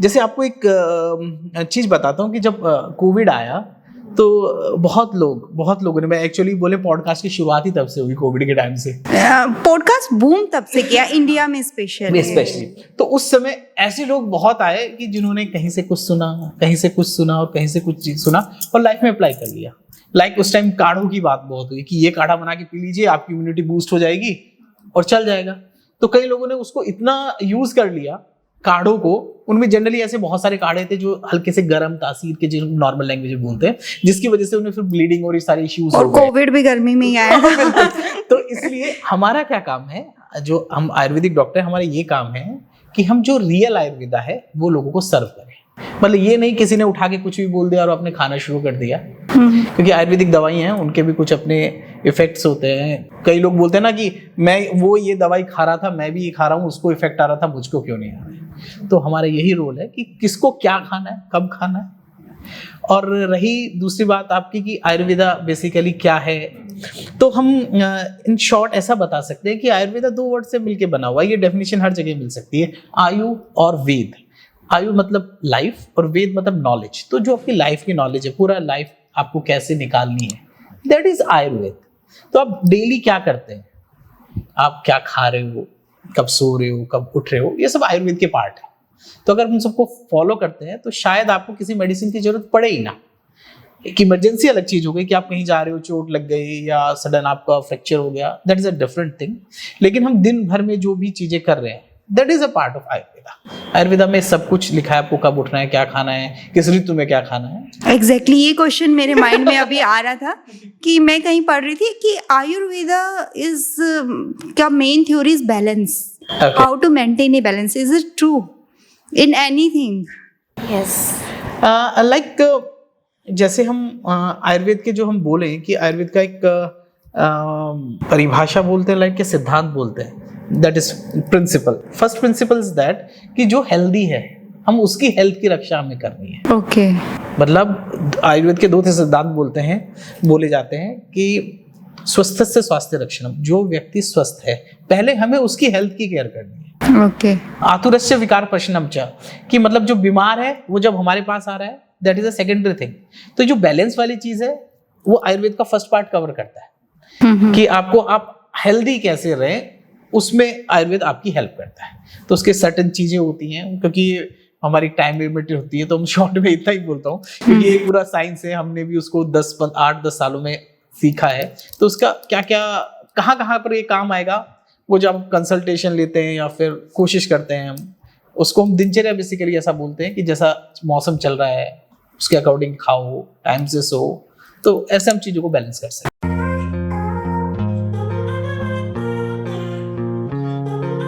जैसे आपको एक चीज बताता हूँ कि जब कोविड आया तो बहुत लोगों ने, मैं एक्चुअली बोले पॉडकास्ट की शुरुआत ही तब से हुई, कोविड के टाइम से पॉडकास्ट बूम तब से किया इंडिया में स्पेशली। तो उस समय ऐसे लोग बहुत आए कि जिन्होंने कहीं से कुछ सुना, कहीं से कुछ सुना और कहीं से कुछ चीज सुना और लाइफ में अप्लाई कर लिया। लाइक उस टाइम काढ़ों की बात बहुत हुई कि ये काढ़ा बना के पी लीजिए, आपकी इम्यूनिटी बूस्ट हो जाएगी और चल जाएगा। तो कई लोगों ने उसको इतना यूज कर लिया काढ़ों को। उनमें जनरली ऐसे बहुत सारे काढ़े थे जो हल्के से गर्म तासीर के, जो नॉर्मल लैंग्वेज में बोलते हैं, जिसकी वजह से उन्हें फिर ब्लीडिंग और ये सारे इश्यूज और कोविड भी गर्मी में ही आया। तो इसलिए हमारा क्या काम है, जो हम आयुर्वेदिक डॉक्टर, हमारा ये काम है कि हम जो रियल आयुर्वेदा है वो लोगों को सर्व करें। मतलब ये नहीं किसी ने उठा के कुछ भी बोल दिया और आपने खाना शुरू कर दिया, क्योंकि आयुर्वेदिक दवाई हैं, उनके भी कुछ अपने इफेक्ट्स होते हैं। कई लोग बोलते हैं ना कि मैं वो ये दवाई खा रहा था, मैं भी ये खा रहा हूँ, उसको इफेक्ट आ रहा था, मुझको क्यों नहीं आ रहा है। तो हमारा यही रोल है कि किसको क्या खाना है, कब खाना है। और रही दूसरी बात आपकी कि आयुर्वेदा बेसिकली क्या है, तो हम इन शॉर्ट ऐसा बता सकते हैं कि आयुर्वेदा 2 वर्ड से मिलके बना हुआ है। ये डेफिनेशन हर जगह मिल सकती है, आयु और वेद। आयु मतलब लाइफ और वेद मतलब नॉलेज। तो जो आपकी लाइफ की नॉलेज है, पूरा लाइफ आपको कैसे निकालनी है, दैट इज आयुर्वेद। तो आप डेली क्या करते हैं, आप क्या खा रहे हो, कब सो रहे हो, कब उठ रहे हो, ये सब आयुर्वेद के पार्ट है। तो अगर हम सबको फॉलो करते हैं तो शायद आपको किसी मेडिसिन की जरूरत पड़े ही ना। एक इमरजेंसी अलग चीज हो गई कि आप कहीं जा रहे हो, चोट लग गई या सडन आपका फ्रैक्चर हो गया, that is a different thing. लेकिन हम दिन भर में जो भी चीजें कर रहे हैं, that is a part of Ayurveda. Ayurveda में सब कुछ लिखा है, आपको कब उठना है, क्या खाना है, किस ऋतु में क्या खाना है। एग्जैक्टली ये क्वेश्चन मेरे माइंड में अभी आ रहा था कि मैं कहीं पढ़ रही थी कि आयुर्वेदा इज का main theory is balance, how to maintain a balance. Is it true in anything? Yes, like जैसे हम आयुर्वेद के जो हम बोले कि आयुर्वेद का एक परिभाषा बोलते हैं, लाइक के सिद्धांत बोलते हैं, that is principle. First principle is that कि जो हेल्दी है हम उसकी हेल्थ की रक्षा हमें करनी है। ओके मतलब आयुर्वेद के 2 सिद्धांत बोले जाते हैं कि स्वस्थ से स्वास्थ्य रक्षणम, जो व्यक्ति स्वस्थ है पहले हमें उसकी हेल्थ की केयर करनी है। ओके आतुरस्य विकार प्रश्नम च, कि मतलब जो बीमार है वो जब हमारे पास आ रहा है, that is a secondary thing. तो जो बैलेंस वाली चीज है वो आयुर्वेद का फर्स्ट पार्ट कवर करता है कि आपको आप हेल्दी कैसे रहें, उसमें आयुर्वेद आपकी हेल्प करता है। तो उसके सर्टेन चीजें होती हैं, क्योंकि हमारी टाइम लिमिट होती है तो हम शॉर्ट में इतना ही बोलता हूँ, क्योंकि एक पूरा साइंस है, हमने भी उसको 8-10 सालों में सीखा है। तो उसका क्या क्या कहाँ पर ये काम आएगा, वो जब आप कंसल्टेशन लेते हैं या फिर कोशिश करते हैं, हम उसको हम दिनचर्या बेसिकली ऐसा बोलते हैं कि जैसा मौसम चल रहा है उसके अकॉर्डिंग खाओ, टाइम से सो, तो ऐसे हम चीजों को बैलेंस कर सकते हैं।